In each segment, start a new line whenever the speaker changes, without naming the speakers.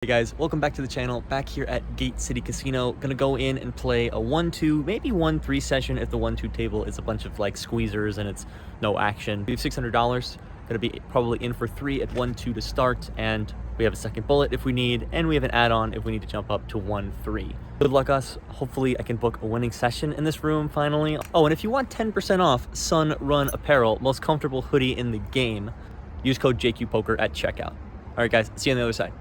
Guys, welcome back to the channel. Back here at Gate City Casino, gonna go in and play a 1-2, maybe 1-3 session if the 1-2 table is a bunch of like squeezers and it's no action. We have $600, gonna be probably in for 3 at 1-2 to start, and we have a second bullet if we need, and we have an add-on if we need to jump up to 1-3. Good luck us. Hopefully I can book a winning session in this room finally. Oh, and if you want 10% off Sun Run Apparel, most comfortable hoodie in the game, use code JQPoker at checkout. All right, guys, see you on the other side.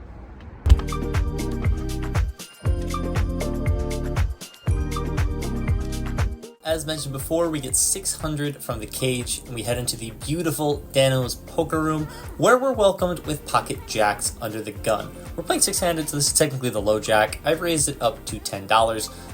As mentioned before, we get 600 from the cage and we head into the beautiful Dano's poker room where we're welcomed with pocket jacks under the gun. We're playing six-handed, so this is technically the low jack. I've raised it up to $10.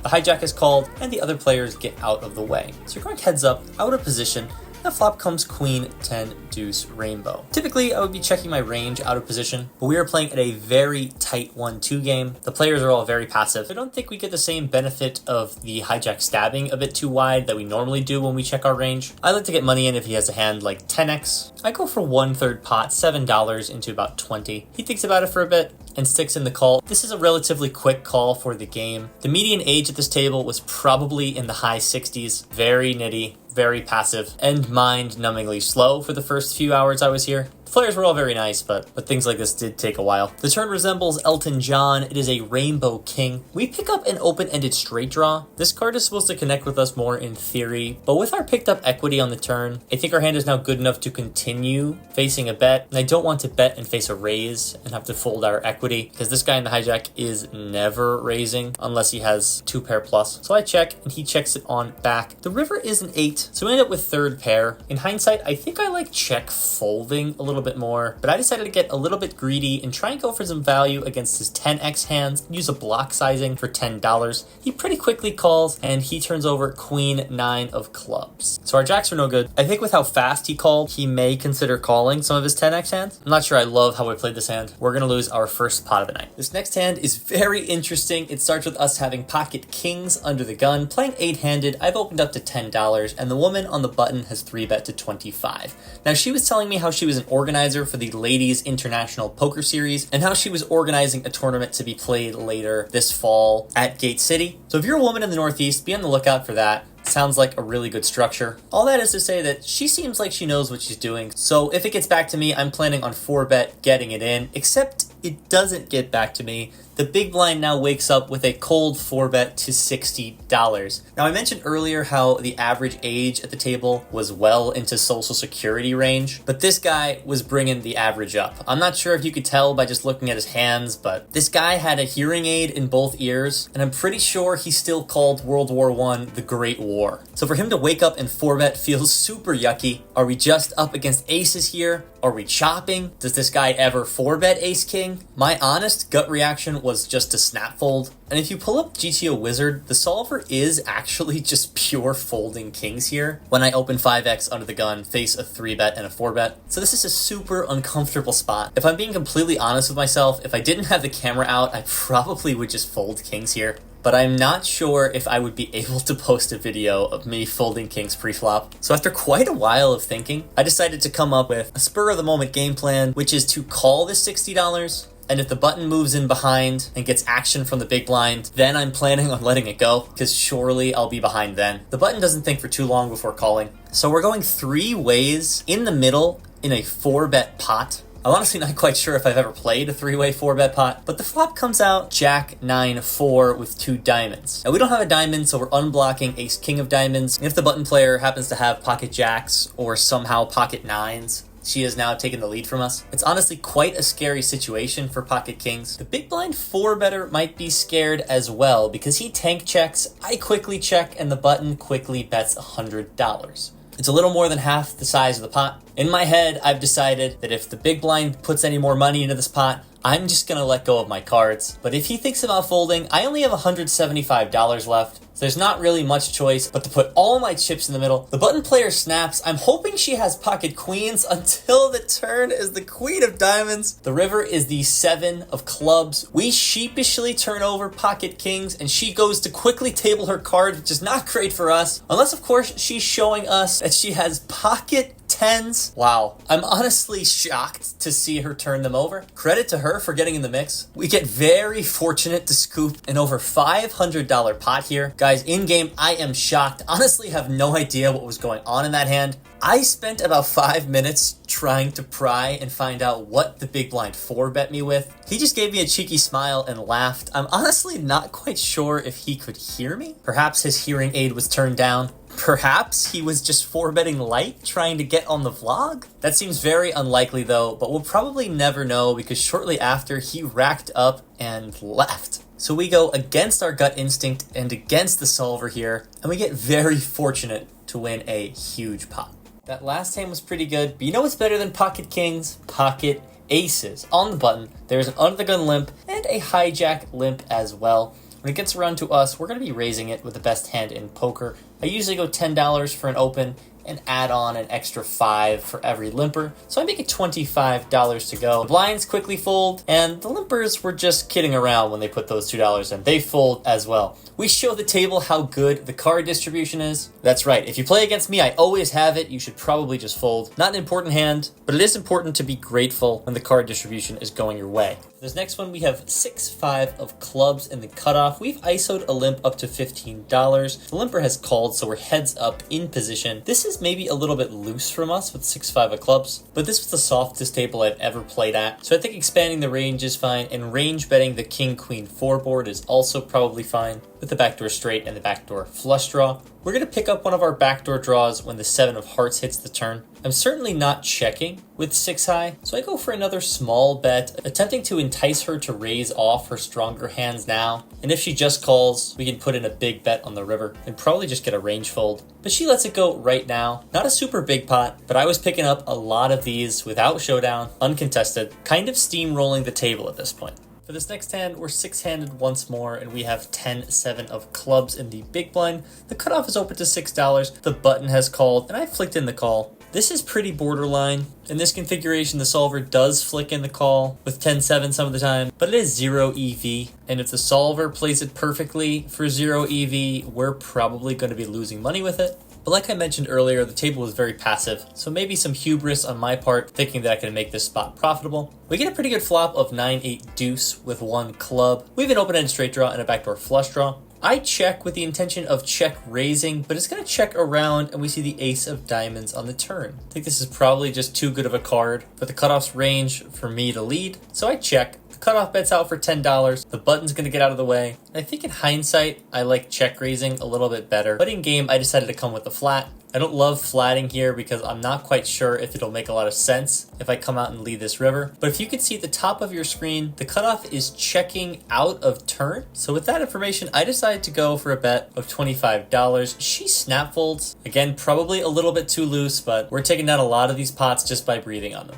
The hijack is called and the other players get out of the way. So you're going heads up, out of position. That flop comes queen, 10, deuce, rainbow. Typically, I would be checking my range out of position, but we are playing at a very tight 1-2 game. The players are all very passive. I don't think we get the same benefit of the hijack stabbing a bit too wide that we normally do when we check our range. I like to get money in if he has a hand like 10x. I go for 1/3 pot, $7 into about 20. He thinks about it for a bit and sticks in the call. This is a relatively quick call for the game. The median age at this table was probably in the high 60s, very nitty, very passive, and mind-numbingly slow for the first few hours I was here. The players were all very nice, but things like this did take a while. The turn resembles Elton John. It is a rainbow king. We pick up an open-ended straight draw. This card is supposed to connect with us more in theory, but with our picked up equity on the turn, I think our hand is now good enough to continue facing a bet, and I don't want to bet and face a raise and have to fold our equity, because this guy in the hijack is never raising unless he has 2-pair plus. So I check, and he checks it on back. The river is an 8, so we end up with third pair. In hindsight, I think I like check folding a little bit more, but I decided to get a little bit greedy and try and go for some value against his 10x hands, use a block sizing for $10. He pretty quickly calls, and he turns over queen, 9 of clubs. So our jacks are no good. I think with how fast he called, he may consider calling some of his 10x hands. I'm not sure I love how I played this hand. We're gonna lose our first pot of the night. This next hand is very interesting. It starts with us having pocket kings under the gun, playing 8-handed. I've opened up to $10, and the woman on the button has 3-bet to 25. Now, she was telling me how she was an organizer for the Ladies International Poker Series and how she was organizing a tournament to be played later this fall at Gate City. So if you're a woman in the Northeast, be on the lookout for that. Sounds like a really good structure. All that is to say that she seems like she knows what she's doing. So if it gets back to me, I'm planning on 4-bet getting it in, except it doesn't get back to me. The big blind now wakes up with a cold 4-bet to $60. Now, I mentioned earlier how the average age at the table was well into Social Security range, but this guy was bringing the average up. I'm not sure if you could tell by just looking at his hands, but this guy had a hearing aid in both ears, and I'm pretty sure he still called World War I the Great War. So for him to wake up and 4-bet feels super yucky. Are we just up against aces here? Are we chopping? Does this guy ever 4-bet ace-king? My honest gut reaction was just to snap fold. And if you pull up GTO Wizard, the solver is actually just pure folding kings here. When I open 5x under the gun, face a 3-bet and a 4-bet. So this is a super uncomfortable spot. If I'm being completely honest with myself, if I didn't have the camera out, I probably would just fold kings here. But I'm not sure if I would be able to post a video of me folding kings pre-flop. So after quite a while of thinking, I decided to come up with a spur-of-the-moment game plan, which is to call this $60, and if the button moves in behind and gets action from the big blind, then I'm planning on letting it go, because surely I'll be behind then. The button doesn't think for too long before calling. So we're going 3 ways in the middle in a 4-bet pot. I'm honestly not quite sure if I've ever played a 3-way 4-bet pot, but the flop comes out Jack 9-4 with 2 diamonds. Now we don't have a diamond, so we're unblocking ace king of diamonds. If the button player happens to have pocket jacks or somehow pocket 9s, she has now taken the lead from us. It's honestly quite a scary situation for pocket kings. The big blind 4-better might be scared as well because he tank checks, I quickly check, and the button quickly bets $100. It's a little more than half the size of the pot. In my head, I've decided that if the big blind puts any more money into this pot, I'm just gonna let go of my cards. But if he thinks about folding, I only have $175 left. So there's not really much choice but to put all my chips in the middle. The button player snaps. I'm hoping she has pocket queens until the turn is the queen of diamonds. The river is the 7 of clubs. We sheepishly turn over pocket kings and she goes to quickly table her card, which is not great for us. Unless, of course, she's showing us that she has pocket 10 tens. Wow. I'm honestly shocked to see her turn them over. Credit to her for getting in the mix. We get very fortunate to scoop an over $500 pot here. Guys, in game, I am shocked. Honestly, have no idea what was going on in that hand. I spent about 5 minutes trying to pry and find out what the big blind 4 bet me with. He just gave me a cheeky smile and laughed. I'm honestly not quite sure if he could hear me. Perhaps his hearing aid was turned down. Perhaps he was just 4-betting light, trying to get on the vlog? That seems very unlikely though, but we'll probably never know because shortly after he racked up and left. So we go against our gut instinct and against the solver here, and we get very fortunate to win a huge pot. That last hand was pretty good, but you know what's better than pocket kings? Pocket aces. On the button, there's an under the gun limp and a hijack limp as well. When it gets around to us, we're going to be raising it with the best hand in poker. I usually go $10 for an open and add on an extra $5 for every limper, so I make it $25 to go. The blinds quickly fold, and the limpers were just kidding around when they put those $2 in. They fold as well. We show the table how good the card distribution is. That's right, if you play against me, I always have it. You should probably just fold. Not an important hand, but it is important to be grateful when the card distribution is going your way. This next one, we have 6-5 of clubs in the cutoff. We've ISO'd a limp up to $15. The limper has called, so we're heads up in position. This is maybe a little bit loose from us with 6-5 of clubs, but this was the softest table I've ever played at. So I think expanding the range is fine, and range betting the king-queen 4 board is also probably fine with the backdoor straight and the backdoor flush draw. We're going to pick up one of our backdoor draws when the 7 of hearts hits the turn. I'm certainly not checking with 6 high, so I go for another small bet, attempting to entice her to raise off her stronger hands now. And if she just calls, we can put in a big bet on the river and probably just get a range fold. But she lets it go right now. Not a super big pot, but I was picking up a lot of these without showdown, uncontested, kind of steamrolling the table at this point. For this next hand, we're 6-handed once more, and we have 10-7 of clubs in the big blind. The cutoff is open to $6. The button has called, and I flicked in the call. This is pretty borderline. In this configuration, the solver does flick in the call with 10-7 some of the time, but it is 0 EV. And if the solver plays it perfectly for 0 EV, we're probably going to be losing money with it. But like I mentioned earlier, the table was very passive, so maybe some hubris on my part, thinking that I can make this spot profitable. We get a pretty good flop of 9-8 deuce with 1 club. We have an open-ended straight draw and a backdoor flush draw. I check with the intention of check raising, but it's going to check around and we see the ace of diamonds on the turn. I think this is probably just too good of a card for the cutoff's range for me to lead, so I check. Cutoff bets out for $10. The button's going to get out of the way. I think in hindsight, I like check raising a little bit better. But in game, I decided to come with the flat. I don't love flatting here because I'm not quite sure if it'll make a lot of sense if I come out and lead this river. But if you can see at the top of your screen, the cutoff is checking out of turn. So with that information, I decided to go for a bet of $25. She snap folds. Again, probably a little bit too loose, but we're taking down a lot of these pots just by breathing on them.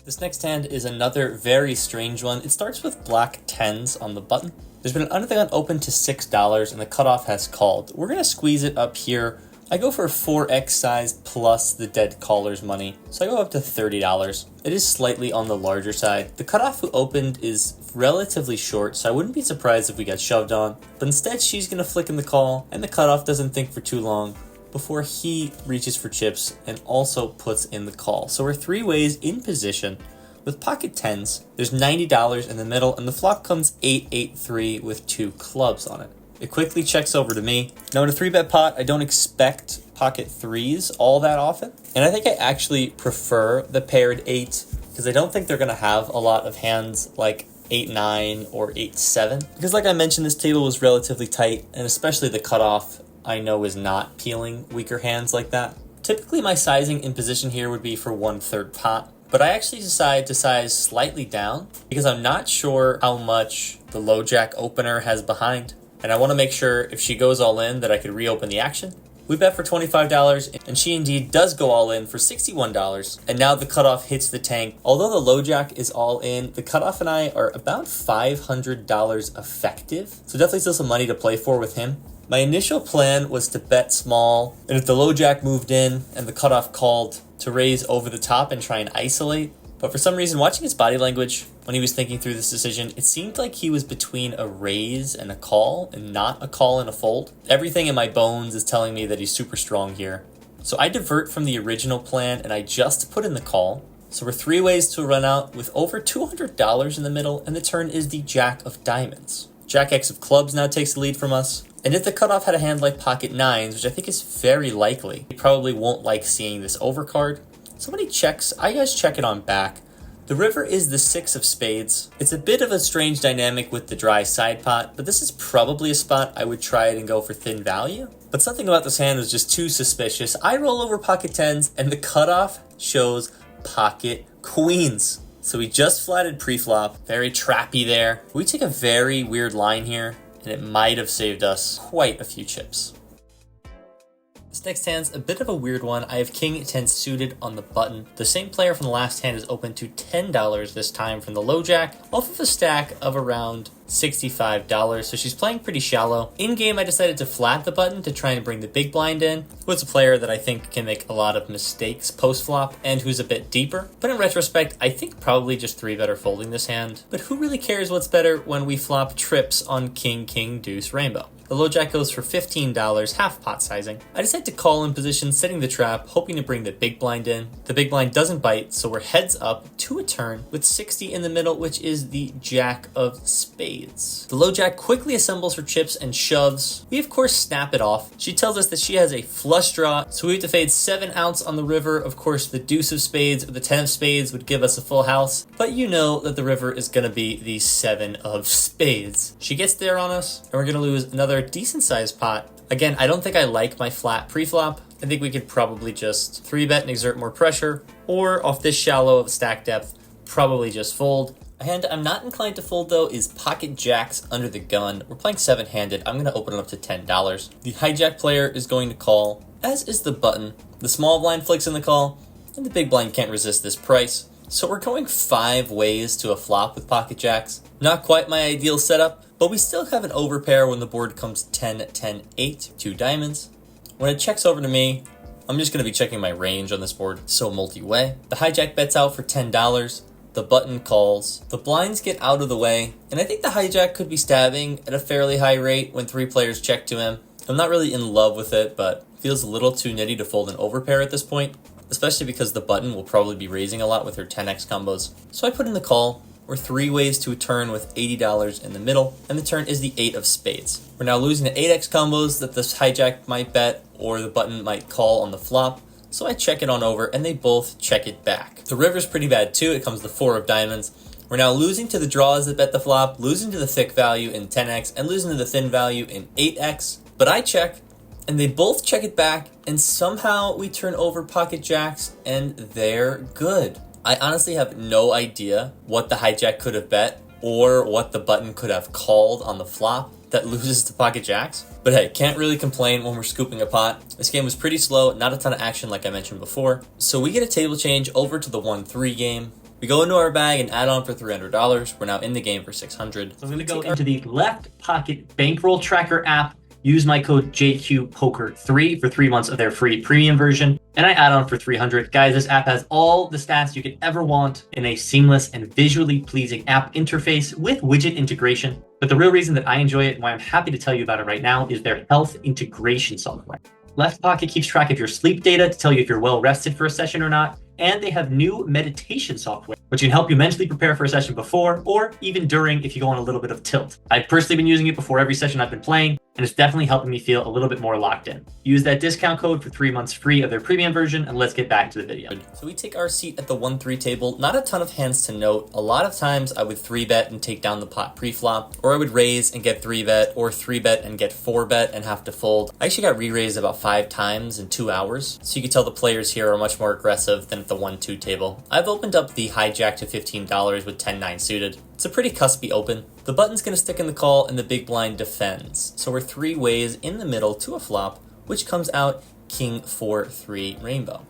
This next hand is another very strange one. It starts with black 10s on the button. There's been an under the gun open to $6 and the cutoff has called. We're going to squeeze it up here. I go for a 4x size plus the dead caller's money, so I go up to $30. It is slightly on the larger side. The cutoff who opened is relatively short, so I wouldn't be surprised if we got shoved on. But instead, she's going to flick in the call, and the cutoff doesn't think for too long before he reaches for chips and also puts in the call. So we're 3 ways in position with pocket 10s. There's $90 in the middle, and the flop comes 8-8-3 with 2 clubs on it. It quickly checks over to me. Now in a 3-bet pot, I don't expect pocket 3s all that often, and I think I actually prefer the paired 8 because I don't think they're going to have a lot of hands like 8-9 or 8-7. Because like I mentioned, this table was relatively tight, and especially the cutoff I know is not peeling weaker hands like that. Typically my sizing in position here would be for 1/3 pot, but I actually decided to size slightly down because I'm not sure how much the low jack opener has behind, and I want to make sure if she goes all in that I could reopen the action. We bet for $25, and she indeed does go all in for $61, and now the cutoff hits the tank. Although the low jack is all in, the cutoff and I are about $500 effective, so definitely still some money to play for with him. My initial plan was to bet small, and if the low jack moved in and the cutoff called, to raise over the top and try and isolate. But for some reason, watching his body language when he was thinking through this decision, it seemed like he was between a raise and a call, and not a call and a fold. Everything in my bones is telling me that he's super strong here. So I divert from the original plan and I just put in the call. So we're 3 ways to run out with over $200 in the middle, and the turn is the Jack of Diamonds. Jack X of Clubs now takes the lead from us. And if the cutoff had a hand like Pocket Nines, which I think is very likely, he probably won't like seeing this overcard. So when he checks, I guys check it on back. The river is the 6 of Spades. It's a bit of a strange dynamic with the dry side pot, but this is probably a spot I would try it and go for thin value. But something about this hand was just too suspicious. I roll over Pocket Tens, and the cutoff shows Pocket Queens. So we just flatted pre-flop, very trappy there. We take a very weird line here, and it might have saved us quite a few chips. This next hand's a bit of a weird one. I have King 10 suited on the button. The same player from the last hand is open to $10 this time from the low jack, off of a stack of around $65, so she's playing pretty shallow. In game, I decided to flat the button to try and bring the big blind in. Who's a player that I think can make a lot of mistakes post-flop and who's a bit deeper. But in retrospect, I think probably just 3-better folding this hand. But who really cares what's better when we flop trips on King, King, Deuce, Rainbow? The low jack goes for $15, half pot sizing. I decide to call in position, setting the trap, hoping to bring the big blind in. The big blind doesn't bite, so we're heads up to a turn with 60 in the middle, which is the Jack of Spades. The low jack quickly assembles her chips and shoves. We of course snap it off. She tells us that she has a flush draw, so we have to fade 7 outs on the river. Of course, the Deuce of Spades or the 10 of Spades would give us a full house, but you know that the river is going to be the 7 of Spades. She gets there on us, and we're going to lose another decent sized pot. Again, I don't think I like my flat pre-flop. I think we could probably just 3-bet and exert more pressure, or off this shallow of stack depth, probably just fold. A hand I'm not inclined to fold though is Pocket Jacks under the gun. We're playing 7-handed. I'm going to open it up to $10. The hijack player is going to call, as is the button. The small blind flicks in the call, and the big blind can't resist this price. So we're going 5 ways to a flop with Pocket Jacks. Not quite my ideal setup, but we still have an overpair when the board comes 10, 10, 8, 2 diamonds. When it checks over to me, I'm just going to be checking my range on this board, so multi-way. The hijack bets out for $10. The button calls. The blinds get out of the way, and I think the hijack could be stabbing at a fairly high rate when 3 players check to him. I'm not really in love with it, but feels a little too nitty to fold an overpair at this point, especially because the button will probably be raising a lot with her 10x combos. So I put in the call. We're 3 ways to a turn with $80 in the middle, and the turn is the 8 of Spades. We're now losing to 8x combos that this hijack might bet or the button might call on the flop, so I check it on over and they both check it back. The river's pretty bad too. It comes the 4 of diamonds. We're now losing to the draws that bet the flop, losing to the thick value in 10x, and losing to the thin value in 8x. But I check, and they both check it back, and somehow we turn over Pocket Jacks, and they're good. I honestly have no idea what the hijack could have bet or what the button could have called on the flop that loses to Pocket Jacks. But hey, can't really complain when we're scooping a pot. This game was pretty slow, not a ton of action like I mentioned before. So we get a table change over to the 1-3 game. We go into our bag and add on for $300. We're now in the game for $600.
So I'm going to go into the left pocket bankroll tracker app. Use my code JQPoker3 for 3 months of their free premium version, and I add on for $300. Guys, this app has all the stats you could ever want in a seamless and visually pleasing app interface with widget integration. But the real reason that I enjoy it and why I'm happy to tell you about it right now is their health integration software. Left Pocket keeps track of your sleep data to tell you if you're well rested for a session or not, and they have new meditation software, which can help you mentally prepare for a session before or even during if you go on a little bit of tilt. I've personally been using it before every session I've been playing, and it's definitely helping me feel a little bit more locked in. Use that discount code for 3 months free of their premium version, and let's get back to the video.
So we take our seat at the 1-3 table. Not a ton of hands to note. A lot of times I would 3-bet and take down the pot pre-flop, or I would raise and get 3-bet, or 3-bet and get 4-bet and have to fold. I actually got re-raised about 5 times in 2 hours, so you can tell the players here are much more aggressive than at the 1-2 table. I've opened up the hijack to $15 with 10-9 suited. It's a pretty cuspy open. The button's going to stick in the call and the big blind defends. So we're 3 ways in the middle to a flop, which comes out King 4-3 Rainbow.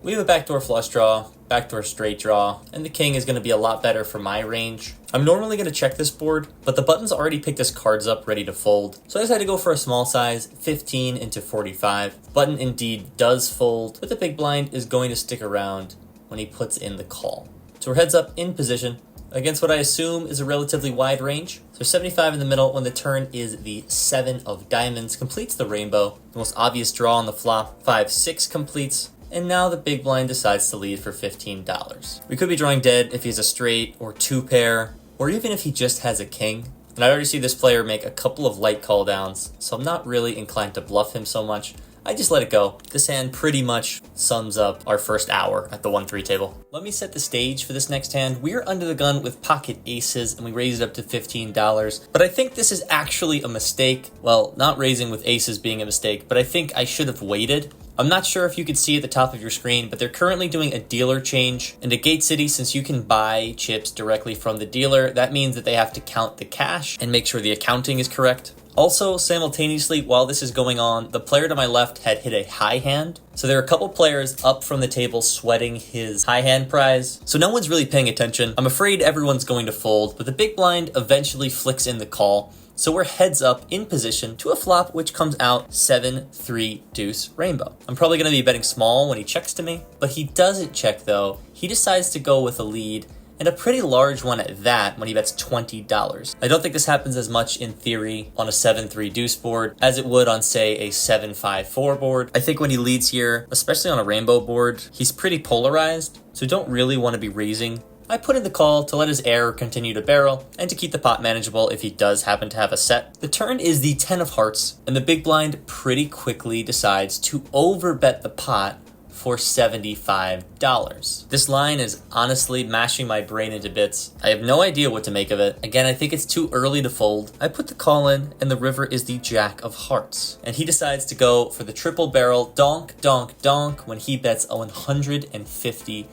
We have a backdoor flush draw, backdoor straight draw, and the king is going to be a lot better for my range. I'm normally going to check this board, but the button's already picked his cards up ready to fold. So I decided to go for a small size, 15 into 45. Button indeed does fold, but the big blind is going to stick around when he puts in the call. So we're heads up in position against what I assume is a relatively wide range. So 75 in the middle when the turn is the 7 of diamonds, completes the rainbow. The most obvious draw on the flop, 5-6 completes. And now the big blind decides to lead for $15. We could be drawing dead if he has a straight or 2 pair, or even if he just has a king. And I already see this player make a couple of light call downs, so I'm not really inclined to bluff him so much. I just let it go. This hand pretty much sums up our first hour at the 1-3 table. Let me set the stage for this next hand. We're under the gun with pocket aces and we raise it up to $15. But I think this is actually a mistake. Well, not raising with aces being a mistake, but I think I should have waited. I'm not sure if you could see at the top of your screen, but they're currently doing a dealer change. And at Gate City, since you can buy chips directly from the dealer, that means that they have to count the cash and make sure the accounting is correct. Also, simultaneously, while this is going on, the player to my left had hit a high hand. So there are a couple players up from the table sweating his high hand prize. So no one's really paying attention. I'm afraid everyone's going to fold, but the big blind eventually flicks in the call. So we're heads up in position to a flop which comes out 7-3 deuce rainbow. I'm probably going to be betting small when he checks to me, but he doesn't check though. He decides to go with a lead, and a pretty large one at that when he bets $20. I don't think this happens as much in theory on a 7-3 deuce board as it would on, say, a 7-5-4 board. I think when he leads here, especially on a rainbow board, he's pretty polarized, so don't really want to be raising. I put in the call to let his error continue to barrel and to keep the pot manageable if he does happen to have a set. The turn is the 10 of hearts, and the big blind pretty quickly decides to overbet the pot for $75. This line is honestly mashing my brain into bits. I have no idea what to make of it. Again, I think it's too early to fold. I put the call in, and the river is the jack of hearts. And he decides to go for the triple barrel donk, donk, donk when he bets $150.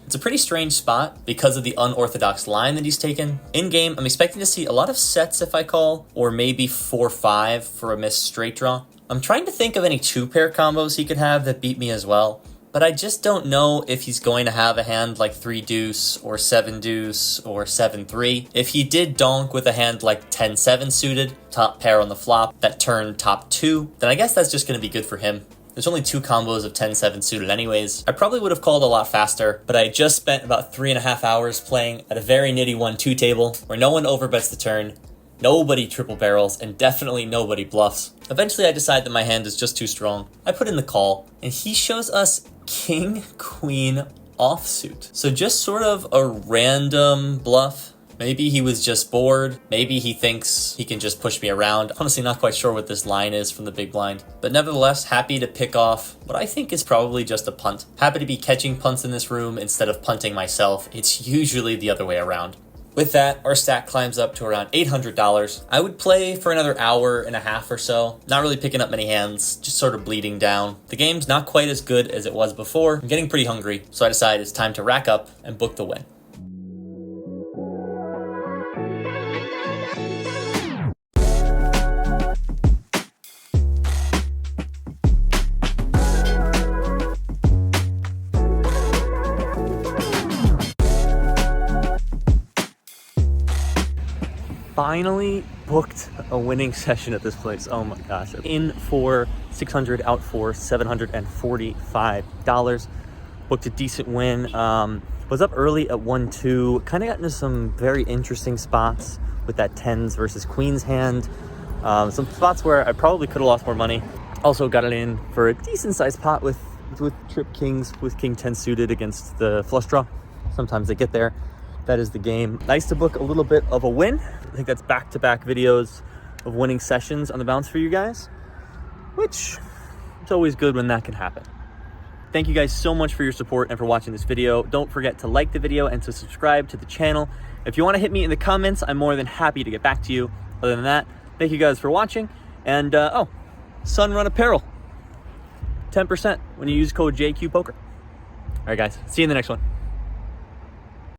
It's a pretty strange spot because of the unorthodox line that he's taken. In game, I'm expecting to see a lot of sets if I call, or maybe 4-5 for a missed straight draw. I'm trying to think of any 2-pair combos he could have that beat me as well, but I just don't know if he's going to have a hand like 3 deuce or 7 deuce or 7-3. If he did donk with a hand like 10-7 suited, top pair on the flop, that turned top 2, then I guess that's just going to be good for him. There's only 2 combos of 10-7 suited anyways. I probably would have called a lot faster, but I just spent about 3.5 hours playing at a very nitty 1-2 table where no one overbets the turn, nobody triple barrels, and definitely nobody bluffs. Eventually I decide that my hand is just too strong. I put in the call, and he shows us king, queen offsuit. So just sort of a random bluff. Maybe he was just bored. Maybe he thinks he can just push me around. Honestly, not quite sure what this line is from the big blind. But nevertheless, happy to pick off what I think is probably just a punt. Happy to be catching punts in this room instead of punting myself. It's usually the other way around. With that, our stack climbs up to around $800. I would play for another hour and a half or so. Not really picking up many hands, just sort of bleeding down. The game's not quite as good as it was before. I'm getting pretty hungry, so I decide it's time to rack up and book the win. Finally booked a winning session at this place. Oh my gosh. In for $600, out for $745. Booked a decent win. Was up early at 1-2. Kind of got into some very interesting spots with that 10s versus queens hand. Some spots where I probably could have lost more money. Also got it in for a decent sized pot with trip kings, with king 10 suited against the flush draw. Sometimes they get there. That is the game. Nice to book a little bit of a win. I think that's back-to-back videos of winning sessions on the bounce for you guys, which it's always good when that can happen. Thank you guys so much for your support and for watching this video. Don't forget to like the video and to subscribe to the channel. If you want to hit me in the comments, I'm more than happy to get back to you. Other than that, thank you guys for watching. And, Sunrun Apparel, 10% when you use code JQPoker. All right, guys, see you in the next one.